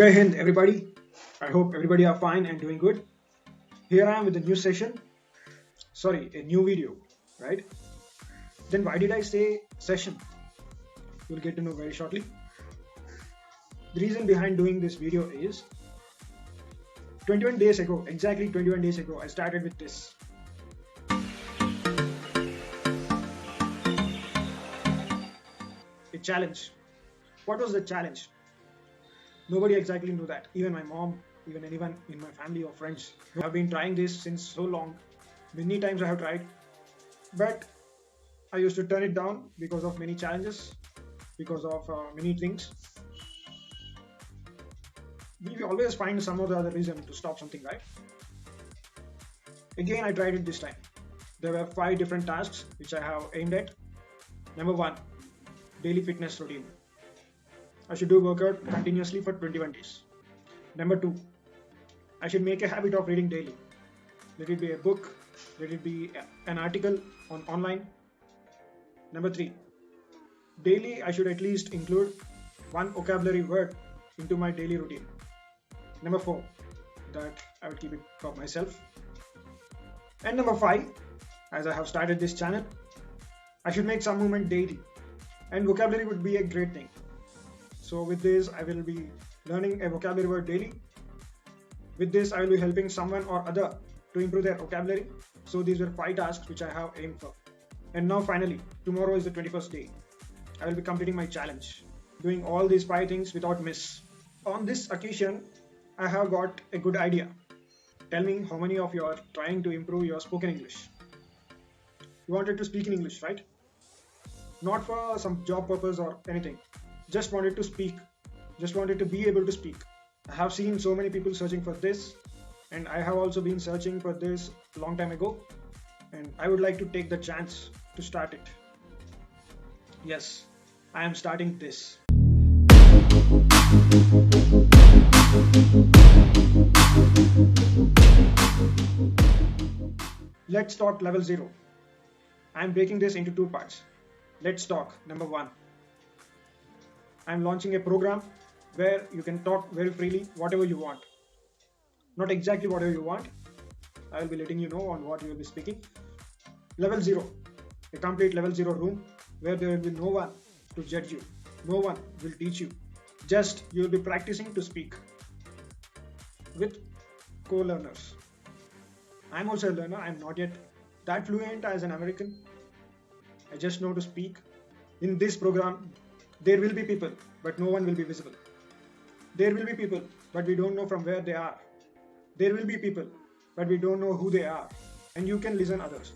Jai Hind, everybody. I hope everybody are fine and doing good. Here I am with a new session. Sorry, a new video, right? Then why did I say session? You'll get to know very shortly. The reason behind doing this video is 21 days ago, exactly 21 days ago, I started with this. A challenge. What was the challenge? Nobody exactly knew that. Even my mom, even anyone in my family or friends have been trying this since so long. Many times I have tried, but I used to turn it down because of many challenges, because of many things. We always find some or the other reason to stop something, right? Again, I tried it this time. There were 5 different tasks which I have aimed at. Number 1, daily fitness routine. I should do workout continuously for 21 days. Number 2, I should make a habit of reading daily. Let it be a book, let it be an article on online. Number 3, daily I should at least include 1 vocabulary word into my daily routine. Number 4, that I would keep it for myself. And number 5, as I have started this channel, I should make some movement daily. And vocabulary would be a great thing. So with this, I will be learning a vocabulary word daily. With this, I will be helping someone or other to improve their vocabulary. So these were 5 tasks which I have aimed for. And now finally, tomorrow is the 21st day. I will be completing my challenge, doing all these 5 things without miss. On this occasion, I have got a good idea. Tell me how many of you are trying to improve your spoken English. You wanted to speak in English, right? Not for some job purpose or anything. Just wanted to speak. Just wanted to be able to speak. I have seen so many people searching for this, and I have also been searching for this a long time ago, and I would like to take the chance to start it. Yes, I am starting this. Let's talk level 0. I am breaking this into 2 parts. Let's talk number 1. I am launching a program where you can talk very freely whatever you want. Not exactly whatever you want. I will be letting you know on what you will be speaking. Level 0. A complete level 0 room where there will be no one to judge you. No one will teach you. Just you will be practicing to speak with co-learners. I am also a learner. I am not yet that fluent as an American. I just know to speak. In this program, there will be people, but no one will be visible. There will be people, but we don't know from where they are. There will be people, but we don't know who they are. And you can listen others.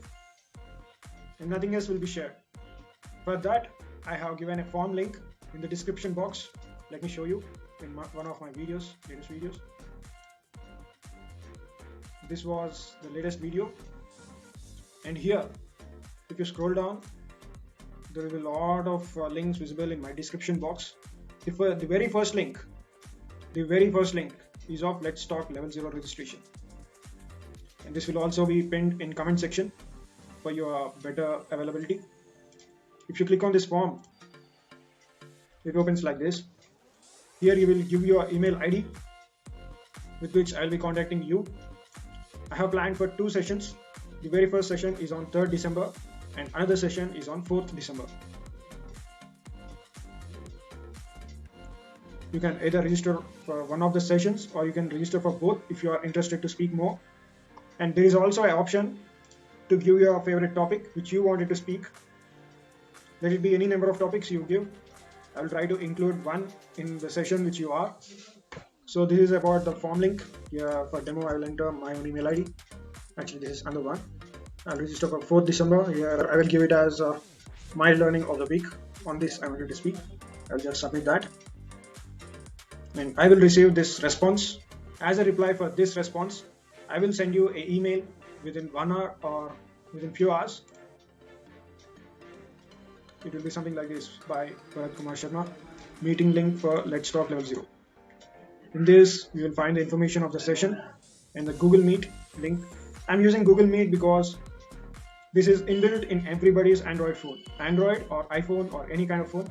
And nothing else will be shared. For that, I have given a form link in the description box. Let me show you in one of my videos, latest videos. This was the latest video. And here, if you scroll down, there is a lot of links visible in my description box. The very first link is of Let's Talk Level 0 registration. And this will also be pinned in comment section for your better availability. If you click on this form, it opens like this. Here you will give your email ID with which I will be contacting you. I have planned for 2 sessions. The very first session is on 3rd December and another session is on 4th December. You can either register for one of the sessions or you can register for both if you are interested to speak more. And there is also an option to give your favorite topic which you wanted to speak. Let it be any number of topics you give. I will try to include one in the session which you are. So this is about the form link. Here for demo I will enter my own email ID. Actually this is another one. I'll register for 4th December. Here I will give it as my learning of the week. On this I wanted to speak. I'll just submit that. And I will receive this response. As a reply for this response, I will send you an email within 1 hour or within few hours. It will be something like this by Bharat Kumar Sharma. Meeting link for Let's Talk Level 0. In this, you will find the information of the session and the Google Meet link. I'm using Google Meet because this is inbuilt in everybody's Android phone. Android or iPhone or any kind of phone.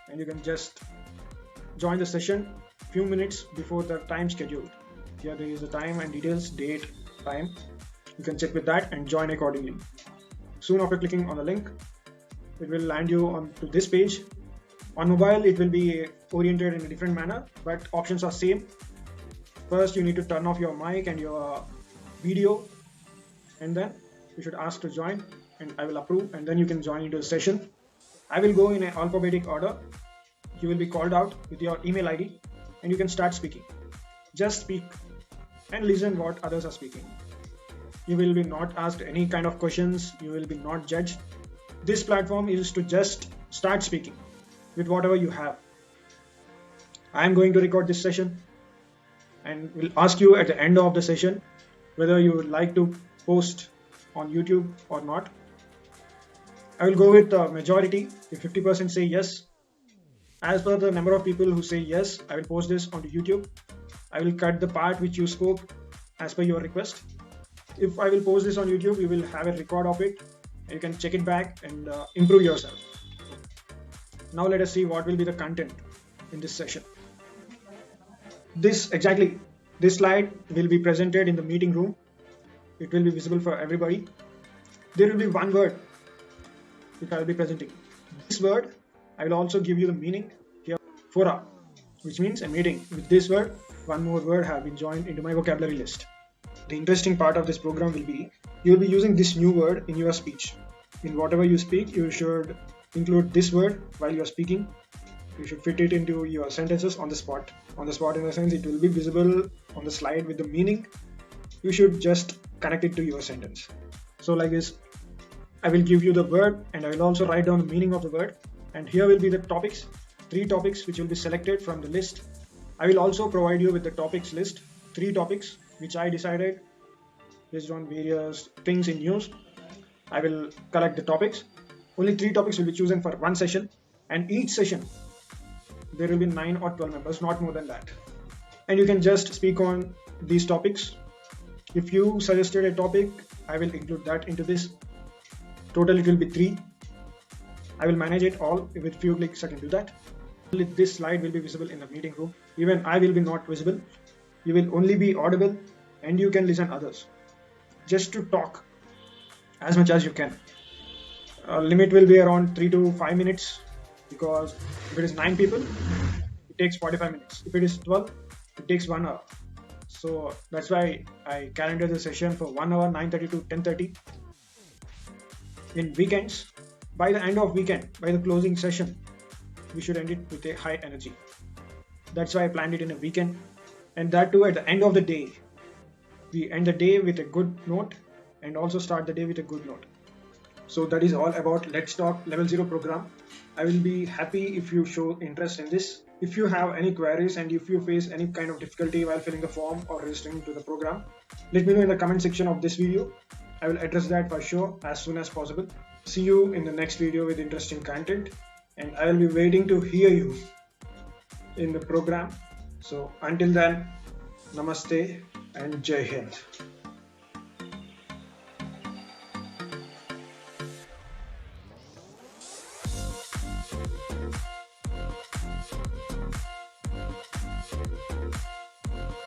And you can just join the session few minutes before the time scheduled. Here there is the time and details, date, time. You can check with that and join accordingly. Soon after clicking on the link, it will land you on to this page. On mobile, it will be oriented in a different manner, but options are same. First, you need to turn off your mic and your video, and then you should ask to join, and I will approve, and then you can join into the session. I will go in an alphabetic order. You will be called out with your email ID, and you can start speaking. Just speak and listen what others are speaking. You will be not asked any kind of questions. You will be not judged. This platform is to just start speaking with whatever you have. I am going to record this session and will ask you at the end of the session whether you would like to post on YouTube or not. I will go with the majority. If 50% say yes, as per the number of people who say yes, I will post this onto YouTube. I will cut the part which you spoke as per your request. If I will post this on YouTube, you will have a record of it. You can check it back and improve yourself. Now let us see what will be the content in this session. This slide will be presented in the meeting room. It will be visible for everybody. There will be one word which I will be presenting. This word, I will also give you the meaning here, fora, which means a meeting. With this word, one more word have been joined into my vocabulary list. The interesting part of this program will be, you will be using this new word in your speech. In whatever you speak, you should include this word while you are speaking. You should fit it into your sentences on the spot. On the spot in the sense, it will be visible on the slide with the meaning. You should just connect it to your sentence. So like this, I will give you the word and I will also write down the meaning of the word. And here will be the topics, 3 topics which will be selected from the list. I will also provide you with the topics list, 3 topics which I decided based on various things in news. I will collect the topics. Only 3 topics will be chosen for one session, and each session there will be 9 or 12 members, not more than that. And you can just speak on these topics. If you suggested a topic, I will include that into this. Total it will be 3. I will manage it all with few clicks. I can do that. This slide will be visible in the meeting room. Even I will be not visible. You will only be audible and you can listen others. Just to talk as much as you can. Limit will be around 3 to 5 minutes, because if it is 9 people, it takes 45 minutes. If it is 12, it takes 1 hour. So that's why I calendar the session for 1 hour, 9:30 to 10:30. In weekends, by the end of weekend, by the closing session, we should end it with a high energy. That's why I planned it in a weekend, and that too at the end of the day. We end the day with a good note and also start the day with a good note. So that is all about Let's Talk Level 0 program. I will be happy if you show interest in this. If you have any queries and if you face any kind of difficulty while filling the form or registering to the program, let me know in the comment section of this video. I will address that for sure as soon as possible. See you in the next video with interesting content, and I will be waiting to hear you in the program. So until then, namaste and Jai Hind.